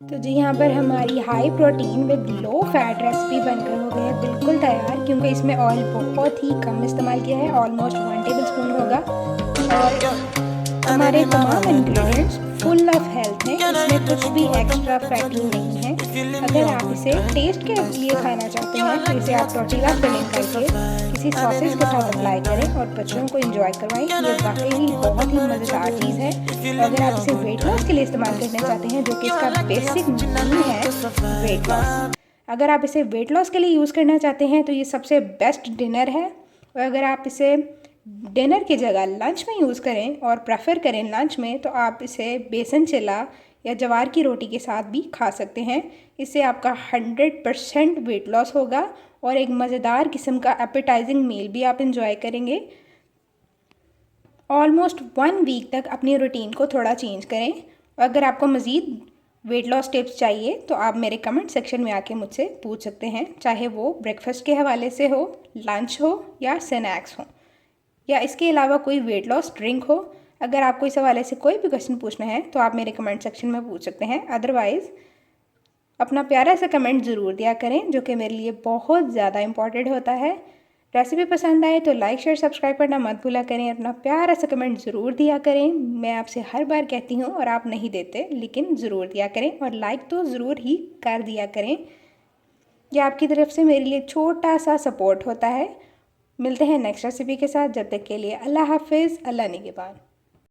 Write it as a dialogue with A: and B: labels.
A: तो जी यहाँ पर हमारी high protein with low fat recipe बनकर हो गई है बिल्कुल तैयार, क्योंकि इसमें ऑयल बहुत ही कम इस्तेमाल किया है, ऑलमोस्ट 1 टेबलस्पून होगा। और हमारे तमाम इंग्रेडिएंट्स फुल ऑफ हेल्थ हैं, इसमें कुछ भी एक्स्ट्रा फैटी नहीं है। अगर आप इसे टेस्ट के लिए खाना चाहते हैं तो इसे आप टोर्टिला फिलिंग करके किसी सॉसेज के साथ अप्लाई करें और बच्चों को एंजॉय करवाएं। ये वाकई ही बहुत ही मज़ेदार चीज़ है। और अगर आप इसे वेट लॉस के लिए इस्तेमाल करना चाहते हैं, जो कि इसका बेसिक मीन है वेट लॉस, अगर आप इसे वेट लॉस के लिए यूज़ करना चाहते हैं तो ये सबसे बेस्ट डिनर है। और अगर आप इसे डिनर की जगह लंच में यूज़ करें और प्रेफर करें लंच में, तो आप इसे बेसन चिल्ला या जवार की रोटी के साथ भी खा सकते हैं। इससे आपका 100% वेट लॉस होगा और एक मज़ेदार किस्म का एपेटाइजिंग मील भी आप इंजॉय करेंगे। ऑलमोस्ट 1 वीक तक अपनी रूटीन को थोड़ा चेंज करें। और अगर आपको मज़ीद वेट लॉस टिप्स चाहिए तो आप मेरे कमेंट सेक्शन में आके मुझसे पूछ सकते हैं, चाहे वो ब्रेकफास्ट के हवाले से हो, लंच हो या स्नैक्स हो, या इसके अलावा कोई वेट लॉस ड्रिंक हो। अगर आपको इस हवाले से कोई भी क्वेश्चन पूछना है तो आप मेरे कमेंट सेक्शन में पूछ सकते हैं। अदरवाइज़ अपना प्यारा सा कमेंट ज़रूर दिया करें, जो कि मेरे लिए बहुत ज़्यादा इंपॉर्टेंट होता है। रेसिपी पसंद आए तो लाइक शेयर सब्सक्राइब करना मत भूला करें। अपना प्यारा सा कमेंट ज़रूर दिया करें। मैं आपसे हर बार कहती हूँ और आप नहीं देते, लेकिन ज़रूर दिया करें और लाइक तो ज़रूर ही कर दिया करें। यह आपकी तरफ से मेरे लिए छोटा सा सपोर्ट होता है। मिलते हैं नेक्स्ट रेसिपी के साथ, जब तक के लिए अल्लाह हाफिज़, अल्लाह निगहबान।